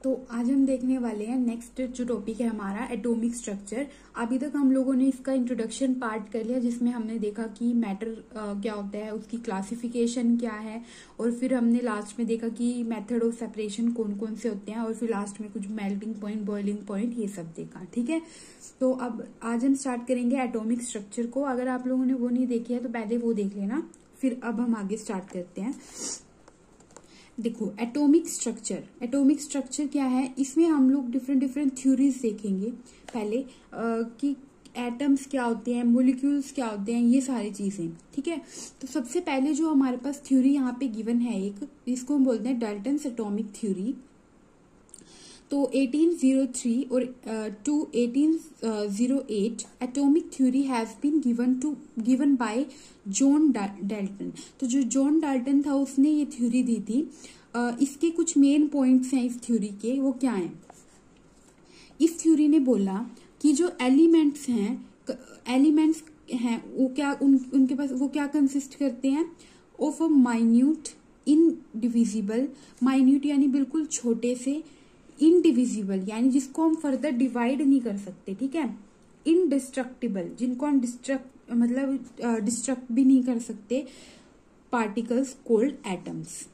तो आज हम देखने वाले हैं नेक्स्ट जो टॉपिक है हमारा एटॉमिक स्ट्रक्चर। अभी तक हम लोगों ने इसका इंट्रोडक्शन पार्ट कर लिया, जिसमें हमने देखा कि मैटर क्या होता है, उसकी क्लासिफिकेशन क्या है, और फिर हमने लास्ट में देखा कि मेथड ऑफ सेपरेशन कौन कौन से होते हैं, और फिर लास्ट में कुछ मेल्टिंग पॉइंट, बॉइलिंग पॉइंट, ये सब देखा। ठीक है, तो अब आज हम स्टार्ट करेंगे एटॉमिक स्ट्रक्चर को। अगर आप लोगों ने वो नहीं देखी है तो पहले वो देख लेना, फिर अब हम आगे स्टार्ट करते हैं। देखो एटॉमिक स्ट्रक्चर क्या है, इसमें हम लोग डिफरेंट थ्योरीज देखेंगे। पहले कि एटम्स क्या होते हैं, मॉलिक्यूल्स क्या होते हैं, ये सारी चीजें। ठीक है, तो सबसे पहले जो हमारे पास थ्योरी यहाँ पे गिवन है एक, इसको हम बोलते हैं डाल्टन्स एटॉमिक थ्योरी। तो 1803 और to 1808 atomic theory has been given by John Dalton. तो जो जॉन डाल्टन था उसने ये थ्योरी दी थी। इसके कुछ मेन पॉइंट्स हैं इस थ्योरी के, वो क्या हैं। इस थ्योरी ने बोला कि जो एलिमेंट्स हैं वो क्या उनके पास वो क्या कंसिस्ट करते हैं, of a minute indivisible, minute यानी बिल्कुल छोटे से, इनडिविजिबल यानी जिसको हम फर्दर डिवाइड नहीं कर सकते। ठीक है, इनडिस्ट्रक्टिबल जिनको हम डिस्ट्रक्ट भी नहीं कर सकते, पार्टिकल्स कॉल्ड एटम्स।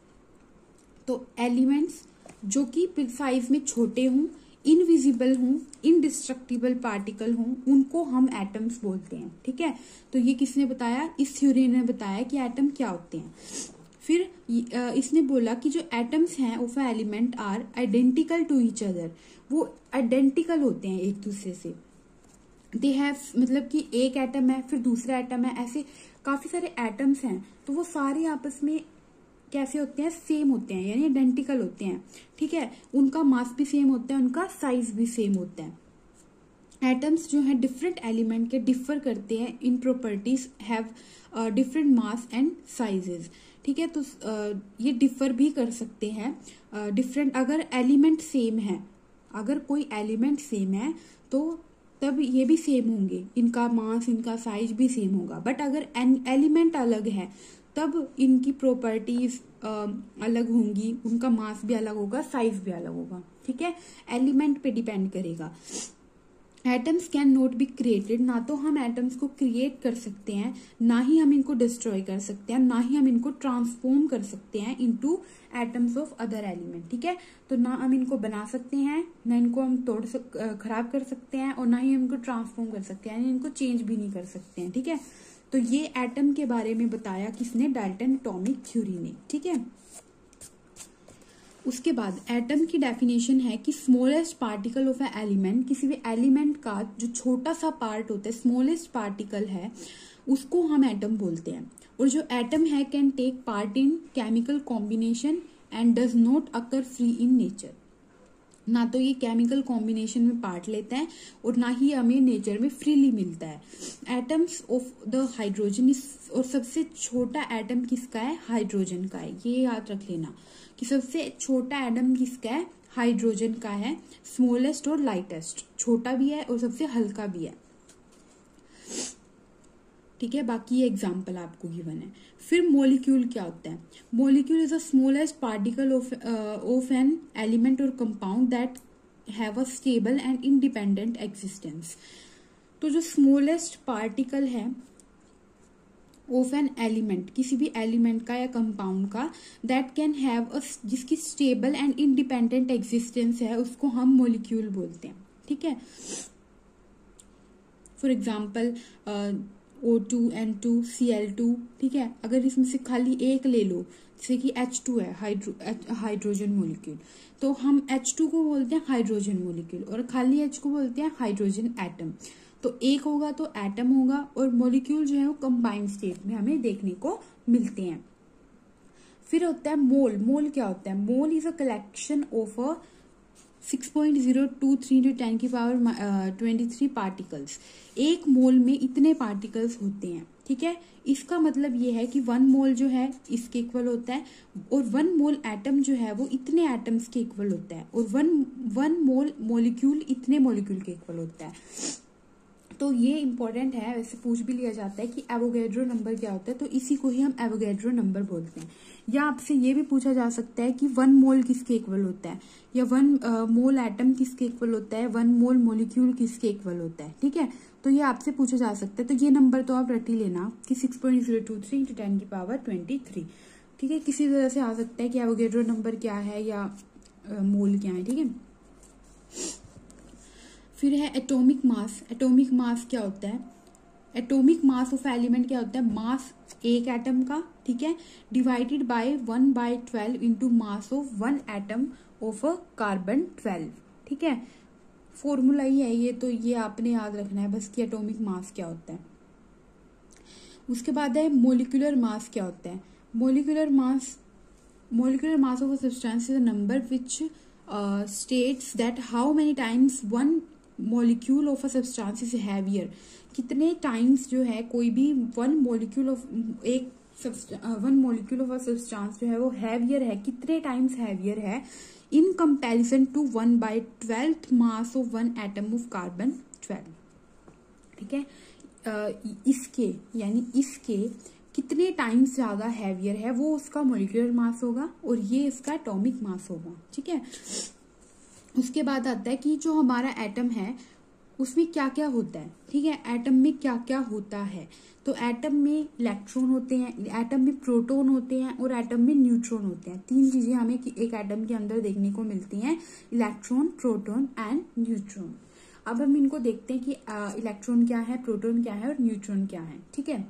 तो एलिमेंट्स जो कि साइज में छोटे हों, इनविजिबल हों, इनडिस्ट्रक्टिबल पार्टिकल हों, उनको हम एटम्स बोलते हैं। ठीक है, तो ये किसने बताया, इस थ्योरी ने बताया कि एटम क्या होते हैं। फिर इसने बोला कि जो एटम्स हैं of element are identical to each other, वो आइडेंटिकल होते हैं एक दूसरे से। दे हैव मतलब कि एक एटम है फिर दूसरा एटम है, ऐसे काफी सारे एटम्स हैं, तो वो सारे आपस में कैसे होते हैं, सेम होते हैं, यानी आइडेंटिकल होते हैं। ठीक है, उनका मास भी सेम होता है, उनका साइज भी सेम होता है। एटम्स जो है डिफरेंट एलिमेंट के डिफर करते हैं in properties, have different mass and sizes. ठीक है, तो ये डिफर भी कर सकते हैं डिफरेंट, अगर एलिमेंट सेम है, अगर कोई एलिमेंट सेम है तो तब ये भी सेम होंगे, इनका मास इनका साइज भी सेम होगा। बट अगर एलिमेंट अलग है तब इनकी प्रॉपर्टीज अलग होंगी, उनका मास भी अलग होगा, साइज भी अलग होगा। ठीक है, एलिमेंट पे डिपेंड करेगा। Atoms can not be created, ना तो हम एटम्स को क्रिएट कर सकते हैं, ना ही हम इनको डिस्ट्रॉय कर सकते हैं, ना ही हम इनको ट्रांसफॉर्म कर सकते हैं into atoms of other element. ठीक है, तो ना हम इनको बना सकते हैं, ना इनको हम खराब कर सकते हैं, और ना ही हम इनको ट्रांसफॉर्म कर सकते हैं, यानी इनको चेंज भी नहीं कर सकते हैं। ठीक है, तो ये एटम के बारे में बताया किसने, डाल्टन एटॉमिक थ्योरी ने। ठीक है, उसके बाद एटम की डेफिनेशन है कि smallest particle of A element, किसी भी एलिमेंट का जो छोटा सा पार्ट होता है, स्मॉलेस्ट पार्टिकल है, उसको हम एटम बोलते हैं। और जो एटम है can take part in chemical combination and does not occur free in nature, ना तो ये केमिकल कॉम्बिनेशन में पार्ट लेता है और ना ही हमें नेचर में फ्रीली मिलता है। एटम्स ऑफ द हाइड्रोजन, और सबसे छोटा एटम किसका है, हाइड्रोजन का है। ये याद रख लेना कि सबसे छोटा एटम किसका है, हाइड्रोजन का है। स्मॉलेस्ट और लाइटेस्ट, छोटा भी है और सबसे हल्का भी है। ठीक है, बाकी ये एग्जाम्पल आपको गिवन है। फिर मॉलिक्यूल क्या होता है, molecule is the smallest particle of an element और compound that have a stable and independent existence. तो जो स्मॉलेस्ट पार्टिकल है ऑफ एन एलिमेंट, किसी भी एलिमेंट का या कंपाउंड का, दैट कैन हैव अ, जिसकी स्टेबल एंड इंडिपेंडेंट एग्जिस्टेंस है, उसको हम मॉलिक्यूल बोलते हैं। ठीक है, for example O2, N2, Cl2। ठीक है, अगर इसमें से खाली एक ले लो, जैसे कि H2 है, हाइड्रोजन मॉलिक्यूल, तो हम H2 को बोलते हैं हाइड्रोजन मॉलिक्यूल, और खाली H को बोलते हैं हाइड्रोजन एटम। तो एक होगा तो एटम होगा, और मॉलिक्यूल जो है वो कंबाइंड स्टेट में हमें देखने को मिलते हैं। फिर होता है मोल। मोल क्या होता है, mole is a collection of a 6.023 into 10 की पावर 23 पार्टिकल्स। एक मोल में इतने पार्टिकल्स होते हैं। ठीक है, इसका मतलब ये है कि 1 मोल जो है इसके इक्वल होता है, और 1 मोल एटम जो है वो इतने एटम्स के इक्वल होता है, और 1 मोल मॉलिक्यूल इतने मॉलिक्यूल के इक्वल होता है। तो ये इंपॉर्टेंट है, वैसे पूछ भी लिया जाता है कि एवोगैड्रो नंबर क्या होता है, तो इसी को ही हम एवोगैड्रो नंबर बोलते हैं। या आपसे ये भी पूछा जा सकता है कि 1 मोल किसके इक्वल होता है, या 1 मोल एटम किसके इक्वल होता है, 1 मोल मोलिक्यूल किसके इक्वल होता है। ठीक है, तो ये आपसे पूछा जा सकता है। तो ये नंबर तो आप रट ही लेना कि 6.023 × 10⁻23। ठीक है, किसी तरह से आ सकता है कि एवोगैड्रो नंबर क्या है या मोल क्या है। ठीक है, फिर है एटॉमिक मास। एटॉमिक मास क्या होता है? एटॉमिक मास ऑफ एलिमेंट क्या होता है? मास एक एटम का, ठीक है, divided by 1/12 into mass of 1 atom of a carbon 12। ठीक है, फॉर्मूला ही है ये, तो ये आपने याद रखना है बस कि एटॉमिक मास क्या होता है। उसके बाद है मोलिकुलर मास क्या होता है? Molecular mass of a substance is a number which states that how many times one molecule of a substance is heavier। कितने टाइम्स जो है कोई भी one molecule of a substance जो है वो हैवियर है, कितने टाइम्स हैवियर है in comparison to 1/12 mass of 1 atom of carbon 12। ठीक है, इसके कितने टाइम्स ज्यादा हैवियर है वो उसका मॉलिक्यूलर मास होगा और ये इसका एटॉमिक मास होगा। ठीक है, उसके बाद आता है कि जो हमारा एटम है उसमें क्या क्या होता है। ठीक है, एटम में क्या क्या होता है? तो एटम में इलेक्ट्रॉन होते हैं, एटम में प्रोटॉन होते हैं और एटम में न्यूट्रॉन होते हैं। 3 चीजें हमें एक एटम के अंदर देखने को मिलती हैं, इलेक्ट्रॉन, प्रोटॉन एंड न्यूट्रॉन। अब हम इनको देखते हैं कि इलेक्ट्रॉन क्या है, प्रोटॉन क्या है और न्यूट्रॉन क्या है। ठीक है,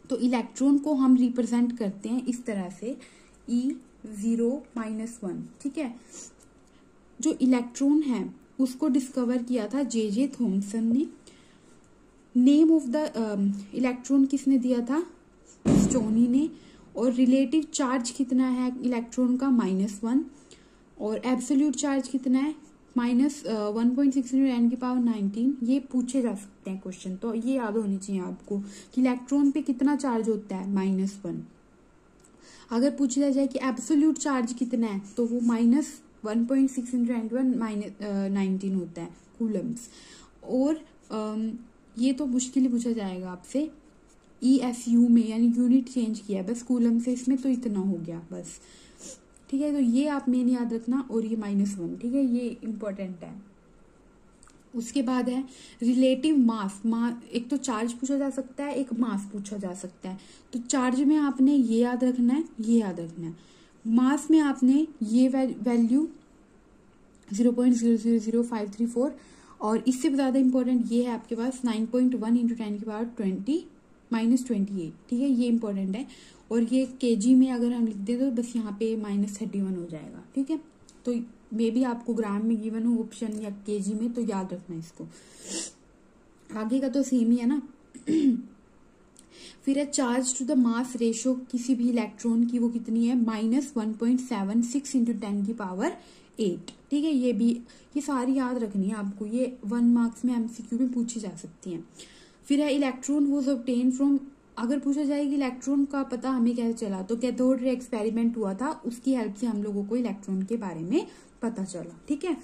तो इलेक्ट्रॉन को हम रिप्रेजेंट करते हैं इस तरह से E0-1। ठीक है, जो इलेक्ट्रॉन है उसको डिस्कवर किया था जे थॉमसन ने। नेम ऑफ द इलेक्ट्रॉन किसने दिया था? स्टोनी ने। और रिलेटिव चार्ज कितना है इलेक्ट्रॉन का? -1। और एब्सोल्यूट चार्ज कितना है? -1.6 × 10⁻19। ये पूछे जा सकते हैं क्वेश्चन, तो ये याद होनी चाहिए आपको कि इलेक्ट्रॉन पे कितना चार्ज होता है? -1। अगर पूछा जाए कि एब्सोल्यूट चार्ज कितना है तो वो -1.6 × 10⁻19 होता है कूलम्स। और ये तो मुश्किल ही पूछा जाएगा आपसे, ESU में यानी यूनिट चेंज किया बस कूलम से, इसमें तो इतना हो गया बस। ठीक है, तो ये आप मेन याद रखना और ये -1। ठीक है, ये इंपॉर्टेंट है। उसके बाद है रिलेटिव मास। एक तो चार्ज पूछा जा सकता है, एक मास पूछा जा सकता है। तो चार्ज में आपने ये याद रखना है, ये याद रखना है। मास में आपने ये वैल्यू 0.000534 और इससे ज्यादा इंपॉर्टेंट ये है आपके पास 9.1 × 10⁻20-28। ठीक है, ये इंपॉर्टेंट है। और ये केजी में अगर हम लिख दें तो बस यहाँ पे -31 हो जाएगा। ठीक है, तो मे भी आपको ग्राम में गिवन हो ऑप्शन या केजी में, तो याद रखना इसको। आगे का तो सेम ही है ना। फिर है charge to the mass ratio किसी भी इलेक्ट्रॉन की, वो कितनी है? -1.76 × 10⁸8। ठीक है, ये सारी याद रखनी है आपको, ये 1 मार्क्स में MCQ में पूछी जा सकती हैं। फिर है इलेक्ट्रॉन वॉज ऑब्टेन फ्रॉम। अगर पूछा जाए कि इलेक्ट्रॉन का पता हमें कैसे चला, तो कैथोड रे एक्सपेरिमेंट हुआ था, उसकी हेल्प से हम लोगों को इलेक्ट्रॉन के बारे में पता चला। ठीक है,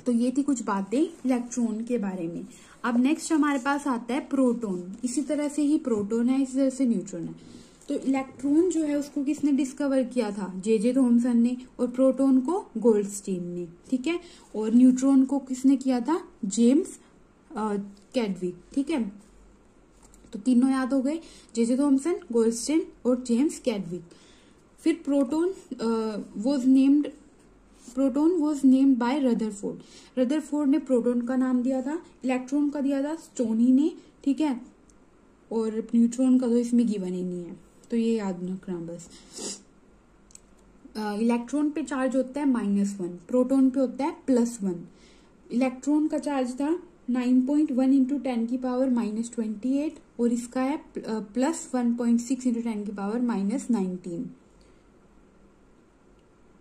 तो ये थी कुछ बातें इलेक्ट्रॉन के बारे में। अब नेक्स्ट हमारे पास आता है प्रोटॉन। इसी तरह से ही प्रोटॉन है, इसी तरह से न्यूट्रॉन है। तो इलेक्ट्रॉन जो है उसको किसने डिस्कवर किया था? जे थॉमसन ने। और प्रोटॉन को गोल्डस्टीन ने। ठीक है, और न्यूट्रॉन को किसने किया था? James Chadwick. ठीक है, तो तीनों याद हो गए, जे थॉमसन, गोल्डस्टीन और जेम्स कैडविक। फिर proton was named by Rutherford. Rutherford ने प्रोटॉन का नाम दिया था, इलेक्ट्रॉन का दिया था स्टोनी ने। ठीक है, और न्यूट्रॉन का तो इसमें गिवन ही नहीं है, तो ये याद रखना बस। इलेक्ट्रॉन पे चार्ज होता है -1, प्रोटॉन पे होता है +1। इलेक्ट्रॉन का चार्ज था 9.1 × 10⁻28 और इसका है +1.6 × 10⁻19।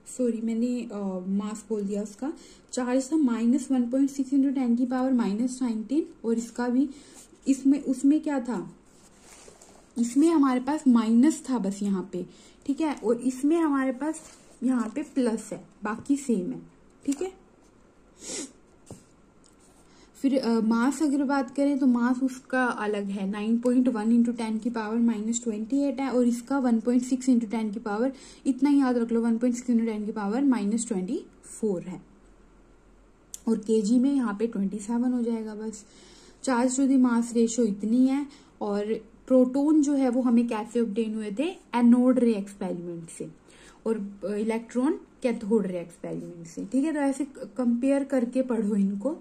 सॉरी, मैंने मास बोल दिया। उसका चार्ज था -1.6 × 10⁻19 और इसका भी उसमें क्या था? इसमें हमारे पास माइनस था बस यहाँ पे। ठीक है, और इसमें हमारे पास यहाँ पे प्लस है, बाकी सेम है। ठीक है, फिर मास अगर बात करें तो मास उसका अलग है, 9.1 इंटू 10 की पावर -28 है, और इसका 1.6 इंटू 10 की पावर, इतना ही याद रख लो, 1.6 इंटू 10 की पावर -24 है, और केजी में यहाँ पे 27 हो जाएगा बस। Charge to the mass ratio इतनी है। और प्रोटॉन जो है वो हमें कैसे ऑब्टेन हुए थे, एनोड रे एक्सपेरिमेंट से, और इलेक्ट्रॉन कैथोड रे एक्सपेरिमेंट से। ठीक है, तो ऐसे कंपेयर करके पढ़ो इनको,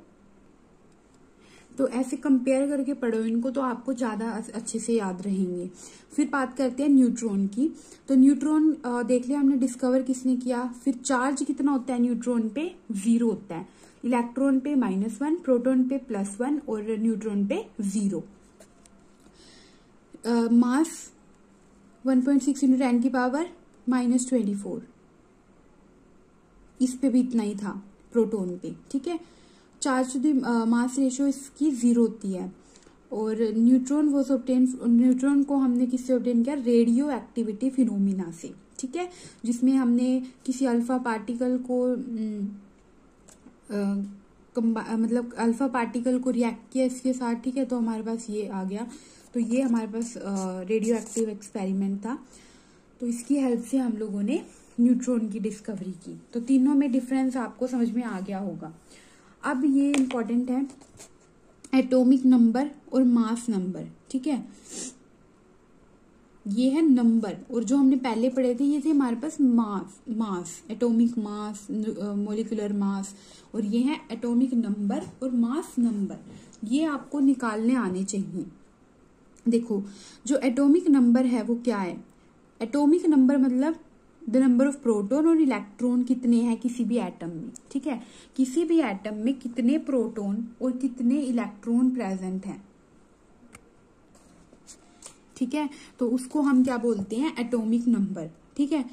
तो ऐसे कंपेयर करके पढ़ो इनको, तो आपको ज्यादा अच्छे से याद रहेंगे। फिर बात करते हैं न्यूट्रॉन की। तो न्यूट्रॉन देख लिया हमने, डिस्कवर किसने किया। फिर चार्ज कितना होता है न्यूट्रॉन पे, 0 होता है, इलेक्ट्रॉन पे -1, प्रोटॉन पे +1 और न्यूट्रॉन पे 0। मास 1.6 इंटू 10 की पावर -24, इस पे भी इतना ही था प्रोटॉन पे। ठीक है, charge to the mass ratio इसकी 0 होती है। और न्यूट्रॉन को हमने किससे ऑब्टेन किया, रेडियो एक्टिविटी फिनोमिना से। ठीक है, जिसमें हमने किसी अल्फा पार्टिकल को मतलब अल्फा पार्टिकल को रिएक्ट किया इसके साथ। ठीक है, तो हमारे पास ये आ गया। तो ये हमारे पास रेडियो एक्टिव एक्सपेरिमेंट था। तो इसकी हेल्प से हम लोगों ने न्यूट्रॉन की डिस्कवरी की। तो तीनों में डिफरेंस आपको समझ में आ गया होगा। अब ये इम्पोर्टेंट है, एटॉमिक नंबर और मास नंबर। ठीक है, ये है नंबर, और जो हमने पहले पढ़े थे ये थे हमारे पास मास, एटॉमिक मास, मॉलिक्यूलर मास, और ये है एटॉमिक नंबर और मास नंबर। ये आपको निकालने आने चाहिए। देखो, जो एटॉमिक नंबर है वो क्या है, एटॉमिक नंबर मतलब द नंबर ऑफ प्रोटॉन और इलेक्ट्रॉन कितने हैं किसी भी एटम में। ठीक है, किसी भी एटम में कितने प्रोटॉन और कितने इलेक्ट्रॉन प्रेजेंट हैं। ठीक है, तो उसको हम क्या बोलते हैं, एटॉमिक नंबर। ठीक है,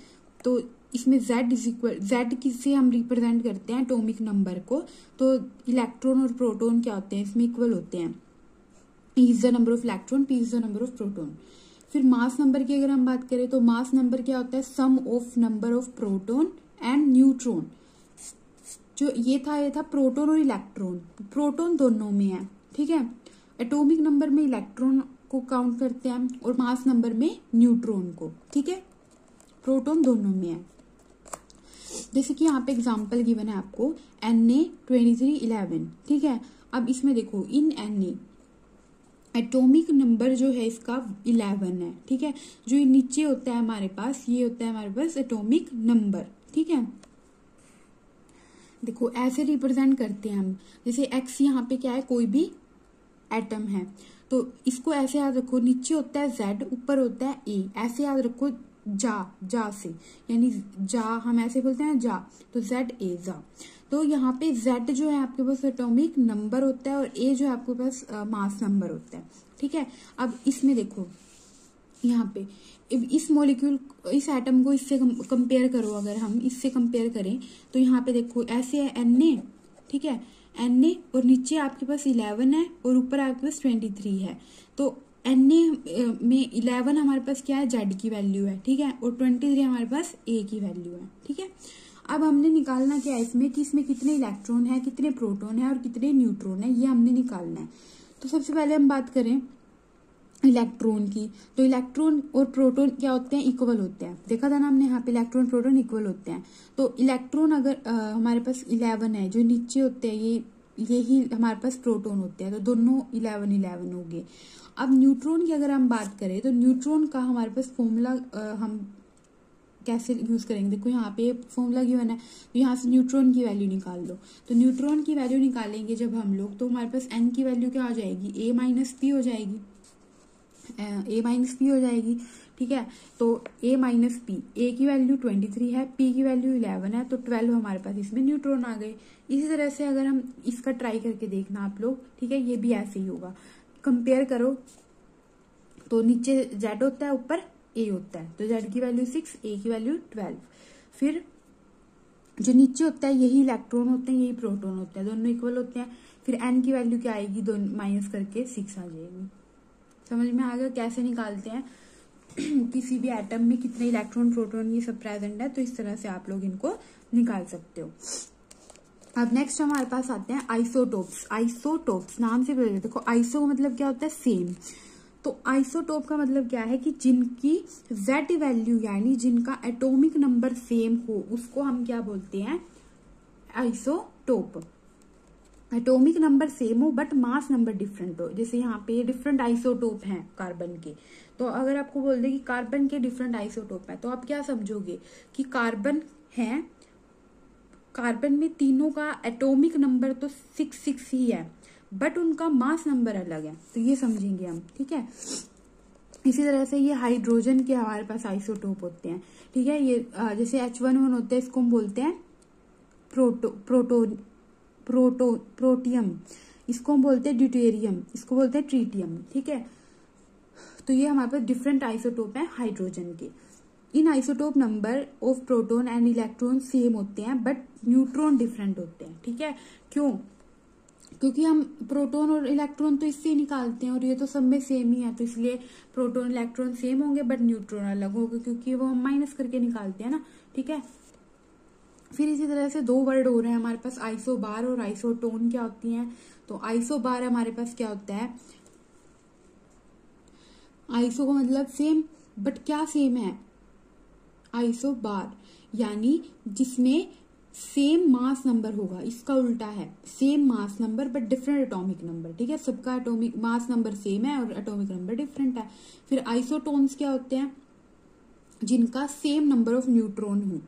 तो इसमें Z किससे हम रिप्रेजेंट करते हैं एटॉमिक नंबर को, तो इलेक्ट्रॉन और प्रोटॉन क्या होते हैं इसमें, इक्वल होते हैं। E is the number of electron, P is the number of proton. फिर मास नंबर की अगर हम बात करें तो मास नंबर क्या होता है, sum of number of proton and neutron. जो ये था प्रोटॉन और इलेक्ट्रॉन, प्रोटॉन दोनों में है। ठीक है, एटॉमिक नंबर में इलेक्ट्रॉन को काउंट करते हैं और मास नंबर में न्यूट्रॉन को। ठीक है, प्रोटॉन दोनों में है। जैसे कि यहाँ पे एग्जांपल गिवन है आपको, Na2311। ठीक है, अब इसमें देखो, इन Na एटॉमिक नंबर जो है इसका 11 है। ठीक है, जो ये नीचे होता है हमारे पास, ये होता है हमारे पास एटॉमिक नंबर। ठीक है, देखो ऐसे रिप्रेजेंट करते हैं हम, जैसे X यहाँ पे क्या है, कोई भी एटम है, तो इसको ऐसे याद रखो, नीचे होता है Z, ऊपर होता है A, ऐसे याद रखो, जा से, यानी जा हम ऐसे बोलते हैं जा, तो ZA जा। तो यहाँ पे Z जो है आपके पास एटॉमिक नंबर होता है और A जो है आपके पास मास नंबर होता है। ठीक है, अब इसमें देखो, यहाँ पे इस मॉलिक्यूल, इस एटम को इससे कंपेयर करो, अगर हम इससे कंपेयर करें तो यहाँ पे देखो ऐसे है Na। ठीक है, Na, और नीचे आपके पास 11 है और ऊपर आपके पास 23 है। तो Na में 11 हमारे पास क्या है, Z की वैल्यू है। ठीक है, और 23 हमारे पास A की वैल्यू है। ठीक है, अब हमने निकालना क्या है इसमें, कि इसमें कितने इलेक्ट्रॉन है, कितने प्रोटॉन है और कितने न्यूट्रॉन है, ये हमने निकालना है। तो सबसे पहले हम बात करें इलेक्ट्रॉन की, तो इलेक्ट्रॉन और प्रोटॉन क्या होते हैं, इक्वल होते हैं। देखा था ना हमने यहाँ पे, इलेक्ट्रॉन प्रोटॉन इक्वल होते हैं। तो इलेक्ट्रॉन अगर हमारे पास 11 है, जो नीचे होते हैं ये ही हमारे पास प्रोटॉन होते हैं, तो दोनों 11 हो गए। अब न्यूट्रॉन की अगर हम बात करें तो न्यूट्रॉन का हमारे पास फॉर्मूला हम कैसे यूज करेंगे, देखो यहाँ पे फॉर्मूला गिवन है, तो यहाँ से न्यूट्रॉन की वैल्यू निकाल लो। तो न्यूट्रॉन की वैल्यू निकालेंगे जब हम लोग, तो हमारे पास n की वैल्यू क्या हो जाएगी, A-P हो जाएगी, A-P हो जाएगी। ठीक है, तो A-P, A की वैल्यू 23 है, P की वैल्यू 11 है, तो 12 हमारे पास इसमें न्यूट्रॉन आ गए। इसी तरह से अगर हम इसका ट्राई करके देखना आप लोग। ठीक है, ये भी ऐसे ही होगा, कंपेयर करो, तो नीचे Z होता है, ऊपर A होता है, तो Z की वैल्यू 6, A की वैल्यू 12। फिर जो नीचे होता है यही इलेक्ट्रॉन होते हैं, यही प्रोटॉन होते हैं, दोनों इक्वल होते हैं। फिर n की वैल्यू क्या आएगी, दोनों माइनस करके 6 आ जाएगी। समझ में आ गया कैसे निकालते हैं किसी भी एटम में कितने इलेक्ट्रॉन प्रोटॉन ये सब प्रेजेंट है, तो इस तरह से आप लोग इनको निकाल सकते हो। अब नेक्स्ट हमारे पास आते हैं आइसोटोप्स। आइसोटोप्स नाम से पता देखो, आइसो मतलब क्या होता है, सेम। तो आइसोटोप का मतलब क्या है कि जिनकी Z वैल्यू यानी जिनका एटॉमिक नंबर सेम हो उसको हम क्या बोलते हैं, आइसोटोप। एटॉमिक नंबर सेम हो बट मास नंबर डिफरेंट हो। जैसे यहाँ पे डिफरेंट आइसोटोप हैं कार्बन के, तो अगर आपको बोल दे कि कार्बन के डिफरेंट आइसोटोप है तो आप क्या समझोगे कि कार्बन है, कार्बन में तीनों का एटॉमिक नंबर तो 6 ही है बट उनका मास नंबर अलग है, तो ये समझेंगे हम, ठीक है। इसी तरह से ये हाइड्रोजन के हमारे पास आइसोटोप होते हैं, ठीक है। ये जैसे H11 होते हैं, इसको हम बोलते हैं प्रोटियम, इसको हम बोलते हैं ड्यूटेरियम, इसको बोलते हैं ट्रीटियम, ठीक है। तो ये हमारे पास डिफरेंट आइसोटोप हैं हाइड्रोजन के। इन isotope number of proton and electron same होते हैं बट न्यूट्रॉन डिफरेंट होते हैं, ठीक है। क्यों? क्योंकि हम प्रोटॉन और इलेक्ट्रॉन तो इससे निकालते हैं और ये तो सब में सेम ही है, तो इसलिए प्रोटॉन इलेक्ट्रॉन सेम होंगे बट न्यूट्रॉन अलग होंगे, क्योंकि वो हम माइनस करके निकालते हैं ना, ठीक है। फिर इसी तरह से 2 वर्ड हो रहे हैं हमारे पास, आइसोबार और आइसोटोन क्या होती हैं। तो आइसोबार हमारे पास क्या होता है, आइसो का मतलब सेम बट क्या सेम है, आइसोबार यानी जिसमें सेम मास नंबर होगा, इसका उल्टा है, same mass number but different atomic number, ठीक है। सबका एटॉमिक मास नंबर सेम है और एटॉमिक नंबर डिफरेंट है। फिर आइसोटोन्स क्या होते हैं, जिनका सेम नंबर ऑफ न्यूट्रॉन हो,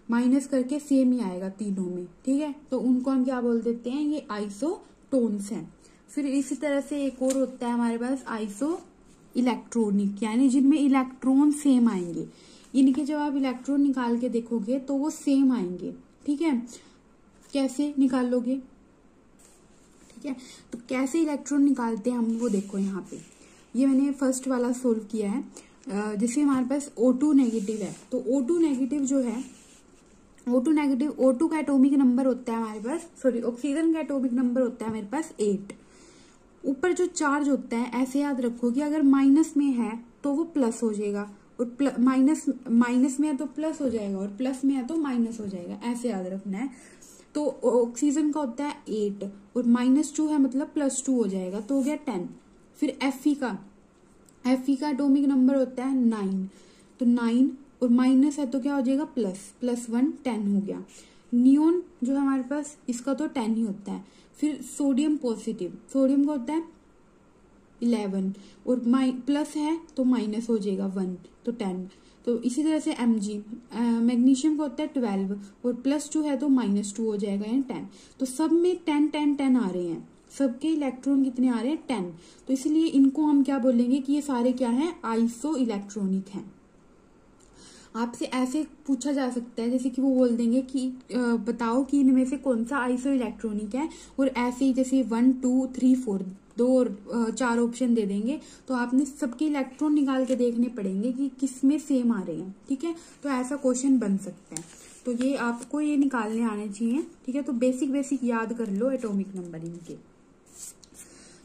माइनस करके सेम ही आएगा तीनों में, ठीक है। तो उनको हम क्या बोल देते हैं, ये आइसोटोन्स हैं। फिर इसी तरह से एक और होता है हमारे पास आइसो इलेक्ट्रॉनिक, यानी जिनमें इलेक्ट्रॉन सेम आएंगे। इनके जब आप इलेक्ट्रॉन निकाल के देखोगे तो वो सेम आएंगे, ठीक है। कैसे निकालोगे, ठीक है। तो कैसे इलेक्ट्रॉन निकालते हैं हम वो देखो, यहाँ पे ये मैंने फर्स्ट वाला सोल्व किया है। जैसे हमारे पास O2 नेगेटिव है, तो O2 नेगेटिव जो है, O2 नेगेटिव, O2 का एटॉमिक नंबर होता है हमारे पास, सॉरी ऑक्सीजन का एटॉमिक नंबर होता है मेरे पास 8। ऊपर जो चार्ज होता है ऐसे याद रखो कि अगर माइनस में है तो वो प्लस हो जाएगा और माइनस में है तो प्लस हो जाएगा और प्लस में है तो माइनस हो जाएगा, ऐसे याद रखना है। तो ऑक्सीजन का होता है 8 और -2 है मतलब +2 हो जाएगा, तो हो गया 10। फिर Fe का एटॉमिक नंबर होता है 9, तो 9 और माइनस है तो क्या हो जाएगा +1 10 हो गया। नियोन जो है हमारे पास, इसका तो 10 ही होता है। फिर सोडियम पॉजिटिव, सोडियम का होता है 11 और प्लस है तो माइनस हो जाएगा 1, तो 10। तो इसी तरह से Mg, मैग्नीशियम का होता है 12 और +2 है तो -2 हो जाएगा, यानी 10। तो सब में 10 10 10 आ रहे हैं, सबके इलेक्ट्रॉन कितने आ रहे हैं 10। तो इसलिए इनको हम क्या बोलेंगे कि ये सारे क्या हैं, आइसो इलेक्ट्रॉनिक हैं। आपसे ऐसे पूछा जा सकता है जैसे कि वो बोल देंगे कि बताओ कि इनमें से कौन सा आइसो इलेक्ट्रॉनिक है, और ऐसे ही जैसे 1 2 3 4 2 4 ऑप्शन दे देंगे, तो आपने सबके इलेक्ट्रॉन निकाल के देखने पड़ेंगे कि किस में सेम आ रहे हैं, ठीक है। तो ऐसा क्वेश्चन बन सकता है, तो ये आपको ये निकालने आने चाहिए, ठीक है। तो बेसिक याद कर लो एटॉमिक नंबर इनके।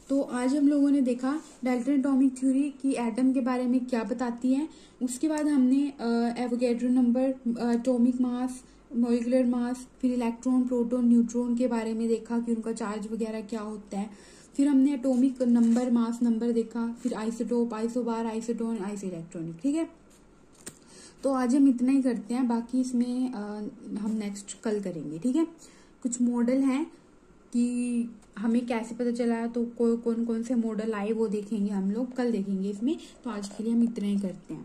तो आज हम लोगों ने देखा डाल्टन एटॉमिक थ्योरी की एटम के बारे में क्या बताती है। उसके बाद हमने Avogadro number, atomic mass, molecular mass, फिर इलेक्ट्रॉन, प्रोटॉन, न्यूट्रॉन के बारे में देखा कि उनका चार्ज वगैरह क्या होता है। फिर हमने एटॉमिक नंबर, मास नंबर देखा, फिर isotope, isobar, isotone, iso electronic, ठीक है। तो आज हम इतना ही करते हैं, बाकी इसमें हम नेक्स्ट कल करेंगे, ठीक है। कुछ मॉडल हैं कि हमें कैसे पता चला, तो कौन कौन से मॉडल आए वो देखेंगे हम लोग, कल देखेंगे इसमें। तो आज के लिए हम इतना ही करते हैं।